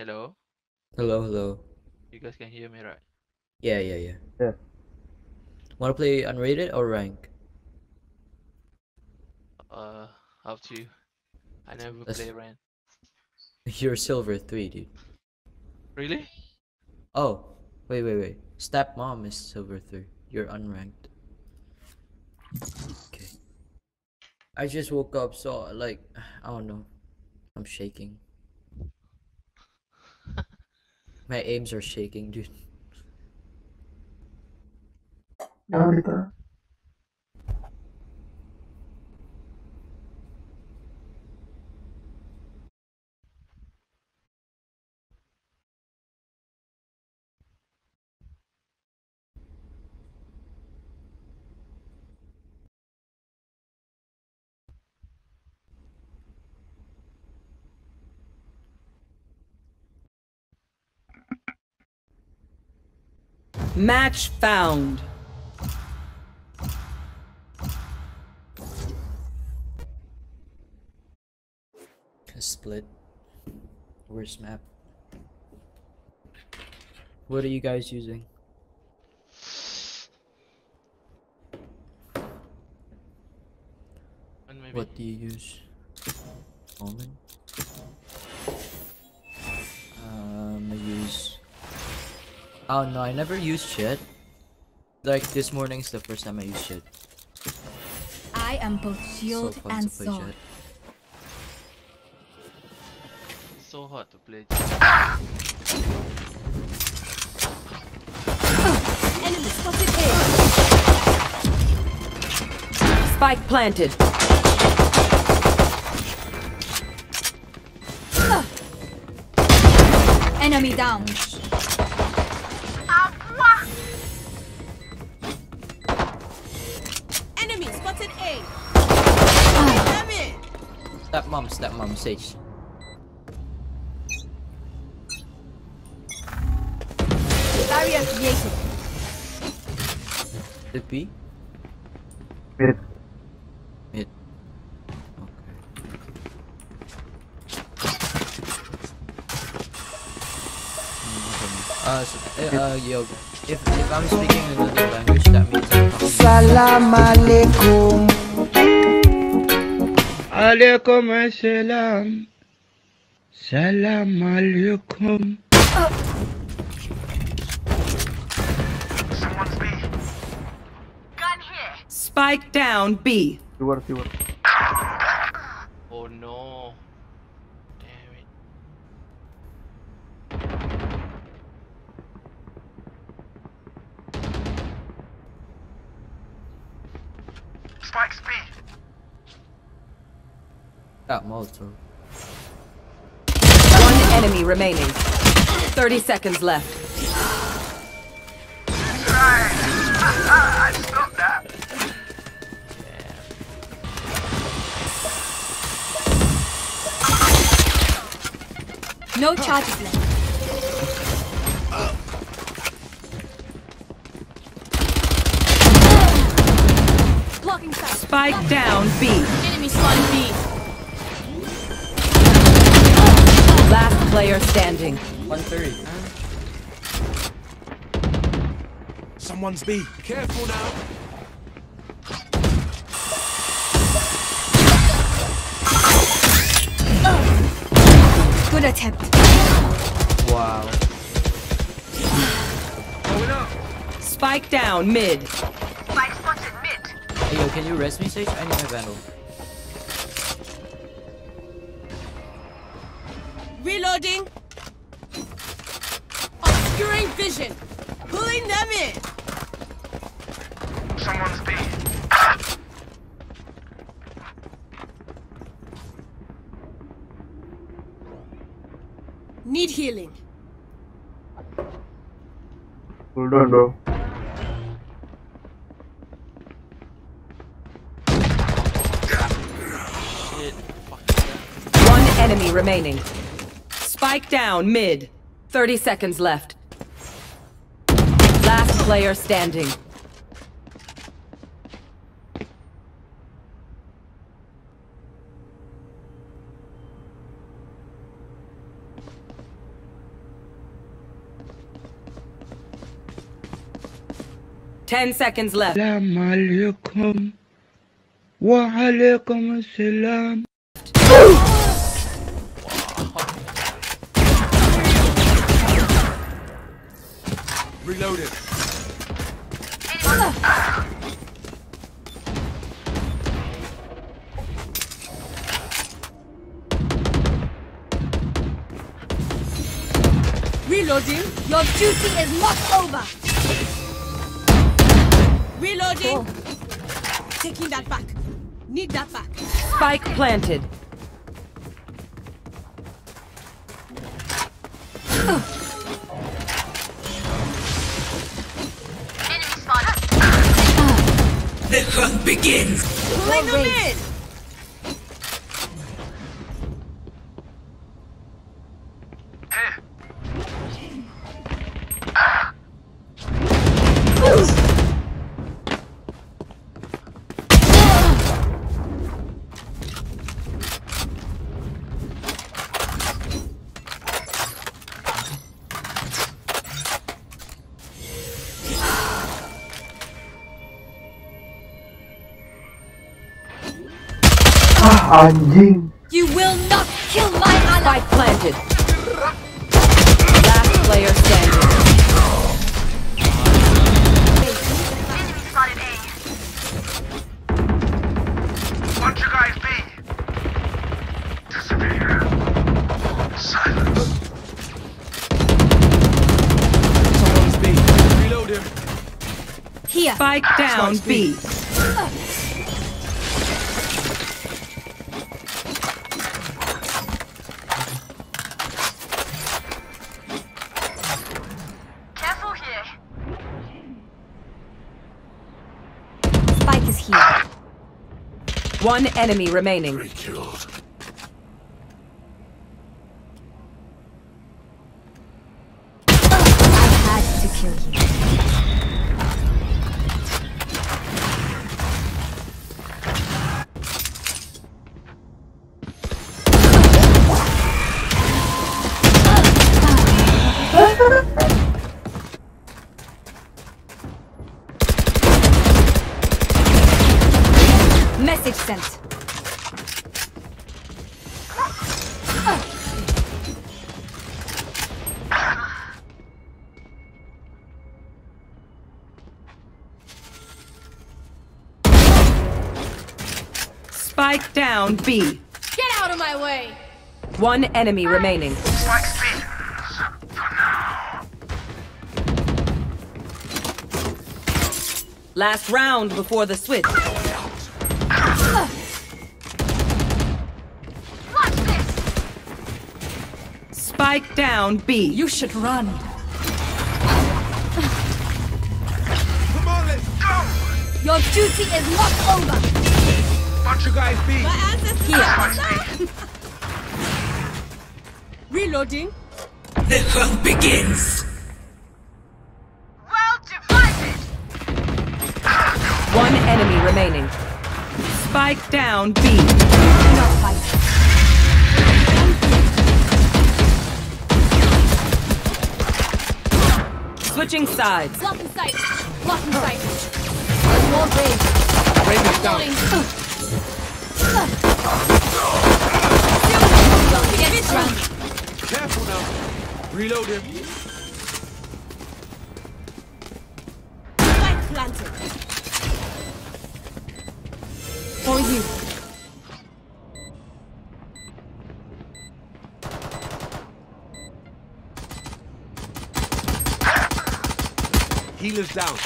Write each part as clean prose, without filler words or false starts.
Hello? Hello, hello. You guys can hear me, right? Yeah, yeah, yeah. Yeah. Wanna play unrated or rank? Uh, up to you. I never Let's. play Ran. You're silver 3, dude. Really? Oh, wait. Stepmom is silver 3. You're unranked. Okay. I just woke up, so like, I don't know. I'm shaking. My aims are shaking, dude. Jangan ditahan. Match found. Split. Worst map. What are you guys using? And maybe. What do you use? Almond? I use. Oh no, I never use shit. Like this morning's the first time I use shit. I am both shield So fun and to play sword. shit. It's so hard to play. Enemy spotted A. Spike planted. Enemy down. Nice. Enemy spotted A. Stepmom, Sage. Barrier created. The B? Mid. Mid. Okay. Yo, if I'm speaking another language, that means I'm talking. Salam alaikum. Alaikum assalam. Salam alaikum. Spike down B. Keluar. Oh no. Damn it. Spike speed. That Molotov. One enemy remaining. 30 seconds left. Stop that. No charges left. Blocking sight. Spike down B. Enemy spotted B. Last player standing. 130. Someone's B. Careful now. Good attempt. Wow. Spike down mid. Hey yo, can you rest me, Sage? I need my vandal. Reloading. Obscuring vision. Pulling them in. Someone's B. Need healing. Hold on, bro. Shit. One enemy remaining. Spike down mid. 30 seconds left. Last player standing. 10 seconds left. Salam alaikum. Wa alaikum assalam. Reloaded. Reloading. Your duty is not over. Reloading. Taking that back. Need that back. Spike planted. The hunt begins. Pulling them in. Anjing. You will not kill my ally. Spike planted. Last player standing. What you guys be? Disappear. Silence. Someone's B. Reload him. Here. Spike down B. Spike is here. One enemy remaining. Killed. I had to kill you. Message sent. Spike down B. Get out of my way. One enemy remaining. Spike speed. For now. Last round before the switch. Watch this. Spike down B. You should run. Come on, let's go. Your duty is not over. What you guys be? My ancestors Here. Reloading. The hunt begins. Well divided. One enemy remaining. Spike down B. Not fight. Switching sides. Blocking sight. Blocking sight. More brave. Rain is down. Get it run. Careful now. Reload him. Spike planted. For you. Healer's down.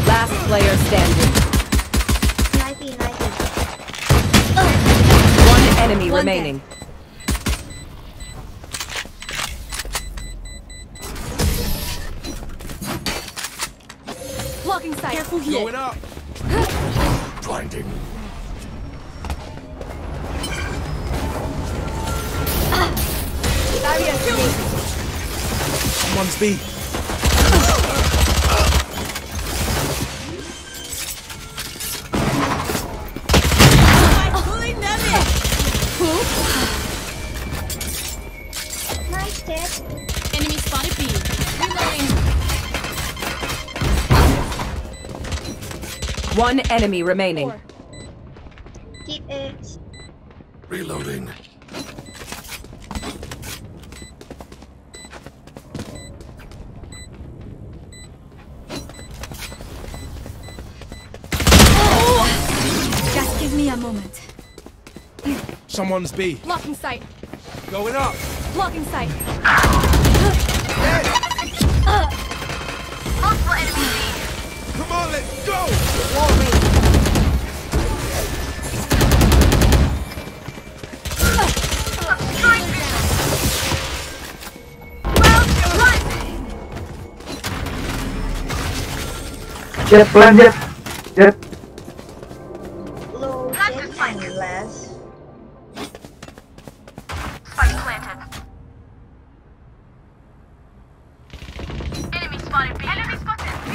Last player standing. One enemy One remaining. Blocking sight. Careful here. Going up. Blinding. Someone's B. Pulling them in. One enemy remaining. Keep it. Reloading. Just give me a moment. Someone's B. Blocking sight. Going up. Blocking sight. Multiple enemies B. Come on, let's go. Wall raised. Destroying vision. Well done. Jet, plan jet. Jet. Low jet and less. Spike planted. Enemy spotted B. Enemy spotted B.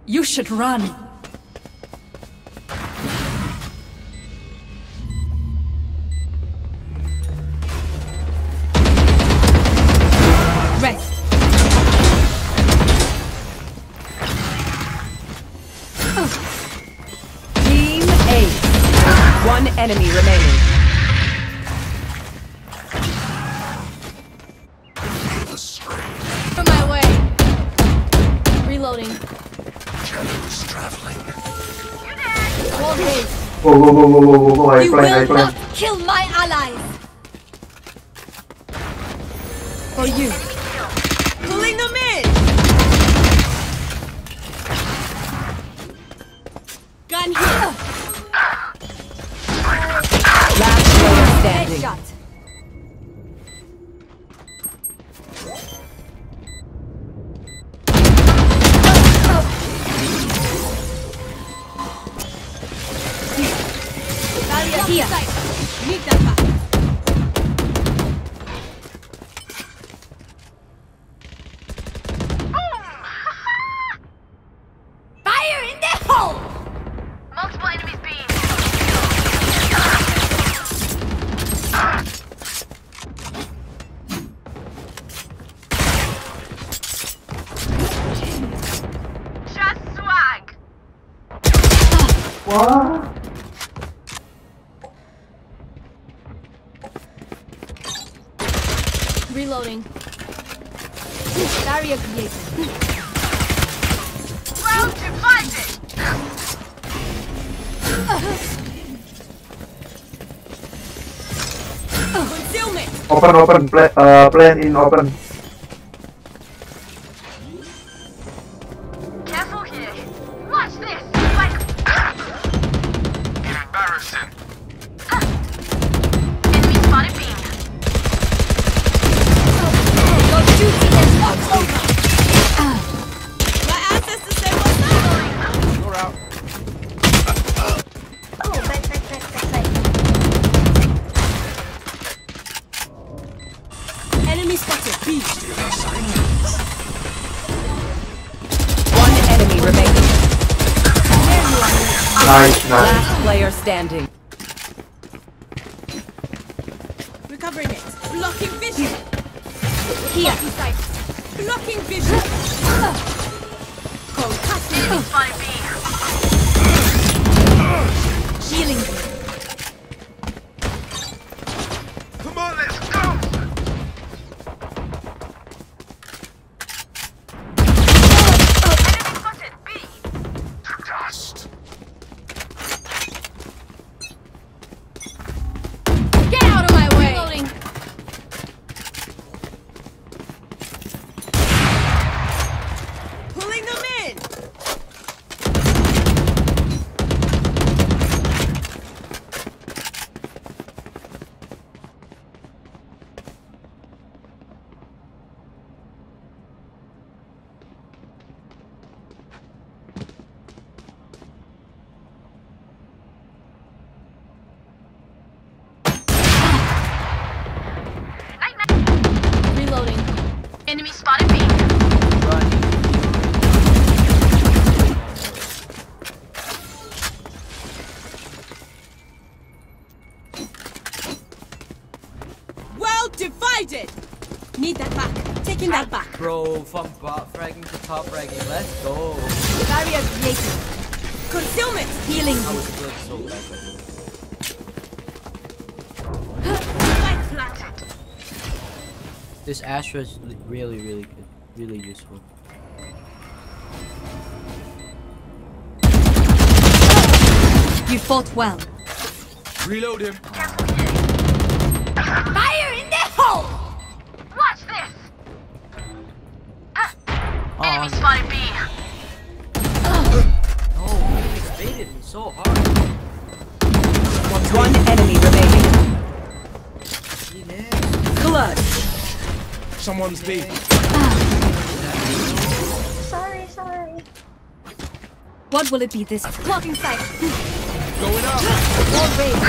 You should run. Rest. Team 8. One enemy remaining. From my way. Reloading. Shadows traveling. Wall raised. Go, go, go, go, go, go, go. I You plan, I will plan. not kill my allies. For you. Pulling them in. Gun here. Last player standing. Headshot. Barrier here. Need that back. Fire in the hole! Multiple enemies B. Just swag. What? Reloading. Barrier created. Round divided. Concealment. Open, open. Plan in open. Careful here. Watch this. Like Embarrassing. enemy spotted B. Your duty is not over. My ancestors say what's up? You're out. Oh, back. Enemy spotted. B. One enemy remaining. Nice, nice. Last player standing. Recovering it. Blocking vision. Here. Blocking sight. Blocking vision. Concussing. Enemy spotted B. Healing. Come on, let's go. Enemy spotted B. Dust. Get out of my way. Reloading. bro. From bot fragging to top fragging. Let's go. Barrier created. Concealment. Healing. I was good so bad. Spike planted. This Astra is really, really good. Really useful. You fought well. Reload him. Fire in the hole! Watch this. Enemy Oh, spotted B. no, he baited me so hard. One enemy remaining. He Clutch. Someone's B. Sorry. What will it be this? Blocking sight. Going up. Wall raised.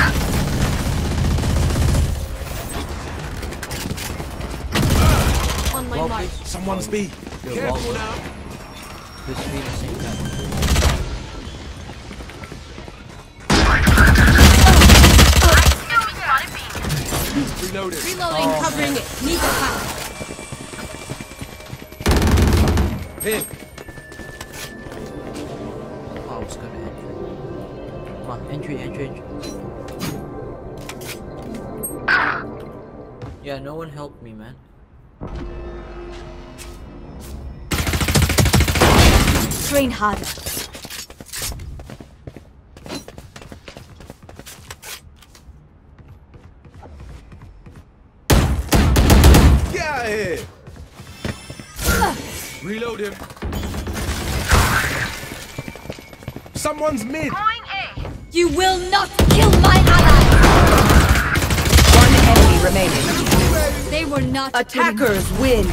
On my mark. Someone's B. Careful now. This speed is same time. Reloaded. Reloading, Oh, covering it. Need the pack. Here. Oh, it's gonna enter. Come on, entry. Yeah, no one helped me, man. Train harder. Get out of here. Reload him. Someone's mid. Going A. You will not kill my ally! One enemy remaining. They were not good enough. Attackers win.